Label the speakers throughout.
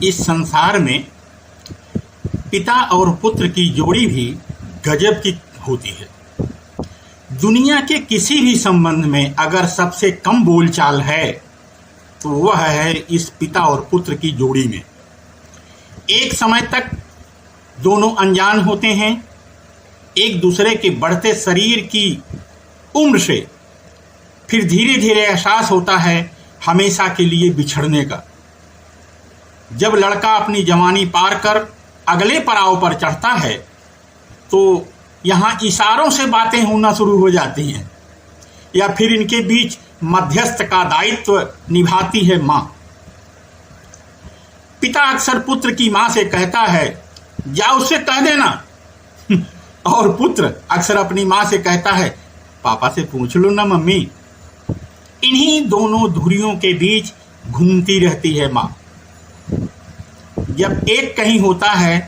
Speaker 1: इस संसार में पिता और पुत्र की जोड़ी भी गजब की होती है। दुनिया के किसी भी संबंध में अगर सबसे कम बोलचाल है तो वह है इस पिता और पुत्र की जोड़ी में। एक समय तक दोनों अनजान होते हैं, एक दूसरे के बढ़ते शरीर की उम्र से फिर धीरे धीरे एहसास होता है हमेशा के लिए बिछड़ने का। जब लड़का अपनी जवानी पार कर अगले पड़ाव पर चढ़ता है तो यहाँ इशारों से बातें होना शुरू हो जाती हैं, या फिर इनके बीच मध्यस्थ का दायित्व निभाती है माँ। पिता अक्सर पुत्र की माँ से कहता है जा उससे कह देना, और पुत्र अक्सर अपनी माँ से कहता है पापा से पूछ लो ना मम्मी। इन्हीं दोनों धुरियों के बीच घूमती रहती है माँ। जब एक कहीं होता है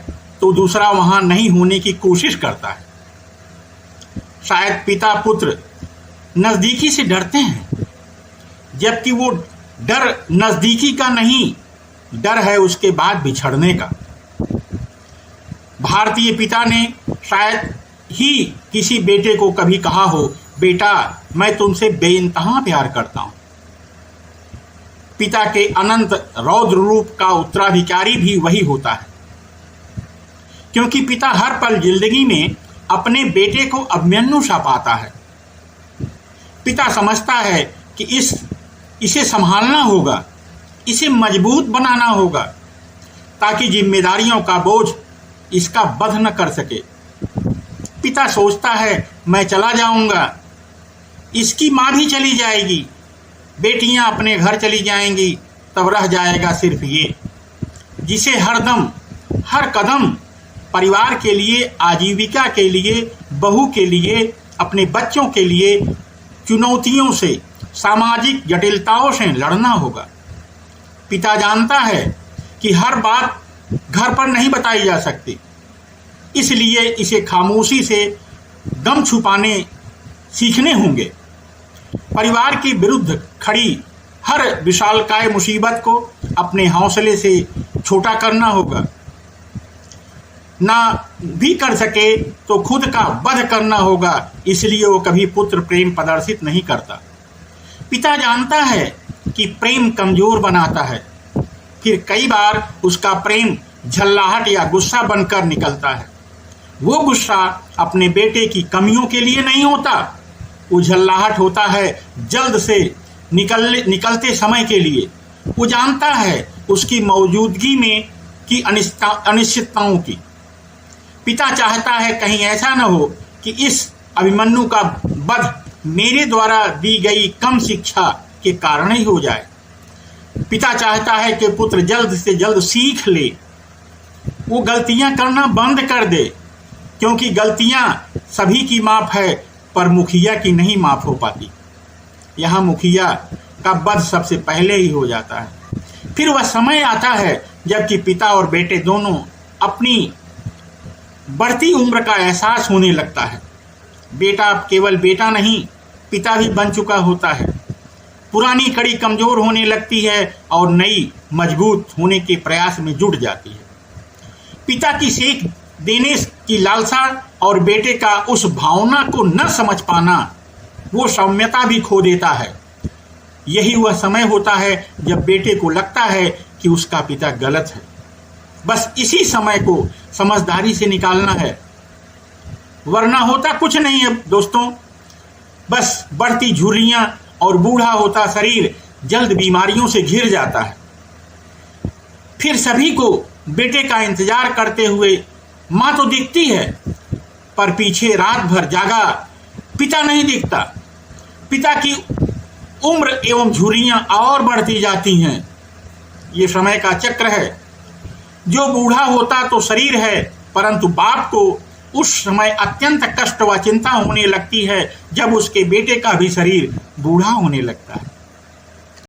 Speaker 1: तो दूसरा वहां नहीं होने की कोशिश करता है। शायद पिता पुत्र नजदीकी से डरते हैं, जबकि वो डर नजदीकी का नहीं, डर है उसके बाद बिछड़ने का। भारतीय पिता ने शायद ही किसी बेटे को कभी कहा हो बेटा मैं तुमसे बेइंतहा प्यार करता हूं। पिता के अनंत रौद्र रूप का उत्तराधिकारी भी वही होता है, क्योंकि पिता हर पल जिंदगी में अपने बेटे को अभिमन्यु सा पाता है। पिता समझता है कि इसे संभालना होगा, इसे मजबूत बनाना होगा, ताकि जिम्मेदारियों का बोझ इसका वध न कर सके। पिता सोचता है मैं चला जाऊंगा, इसकी माँ भी चली जाएगी, बेटियां अपने घर चली जाएंगी, तब रह जाएगा सिर्फ ये, जिसे हरदम हर कदम परिवार के लिए, आजीविका के लिए, बहू के लिए, अपने बच्चों के लिए चुनौतियों से, सामाजिक जटिलताओं से लड़ना होगा। पिता जानता है कि हर बात घर पर नहीं बताई जा सकती, इसलिए इसे खामोशी से दम छुपाने सीखने होंगे। परिवार के विरुद्ध खड़ी हर विशालकाय मुसीबत को अपने हौसले से छोटा करना होगा। ना भी कर सके तो खुद का वध करना होगा, इसलिए वो कभी पुत्र प्रेम प्रदर्शित नहीं करता। पिता जानता है कि प्रेम कमजोर बनाता है, फिर कई बार उसका प्रेम झल्लाहट या गुस्सा बनकर निकलता है। वो गुस्सा अपने बेटे की कमियों के लिए नहीं होता, वो झल्लाहट होता है जल्द से निकलते समय के लिए। वो जानता है उसकी मौजूदगी में की अनिश्चितताओं की। पिता चाहता है कहीं ऐसा न हो कि इस अभिमन्यु का वध मेरे द्वारा दी गई कम शिक्षा के कारण ही हो जाए। पिता चाहता है कि पुत्र जल्द से जल्द सीख ले, वो गलतियां करना बंद कर दे, क्योंकि गलतियां सभी की माफ है पर मुखिया की नहीं माफ हो पाती। यहाँ मुखिया का वध सबसे पहले ही हो जाता है। फिर वह समय आता है जबकि पिता और बेटे दोनों अपनी बढ़ती उम्र का एहसास होने लगता है। बेटा अब केवल बेटा नहीं, पिता भी बन चुका होता है। पुरानी कड़ी कमजोर होने लगती है और नई मजबूत होने के प्रयास में जुट जाती है। पिता की सीख देने की लालसा और बेटे का उस भावना को न समझ पाना, वो सौम्यता भी खो देता है। यही वह समय होता है जब बेटे को लगता है कि उसका पिता गलत है। बस इसी समय को समझदारी से निकालना है, वरना होता कुछ नहीं है दोस्तों। बस बढ़ती झुर्रियां और बूढ़ा होता शरीर जल्द बीमारियों से घिर जाता है। फिर सभी को बेटे का इंतजार करते हुए माँ तो दिखती है, पर पीछे रात भर जागा पिता नहीं दिखता। पिता की उम्र एवं झुर्रियां और बढ़ती जाती हैं। ये समय का चक्र है। जो बूढ़ा होता तो शरीर है, परंतु बाप को उस समय अत्यंत कष्ट व चिंता होने लगती है जब उसके बेटे का भी शरीर बूढ़ा होने लगता है।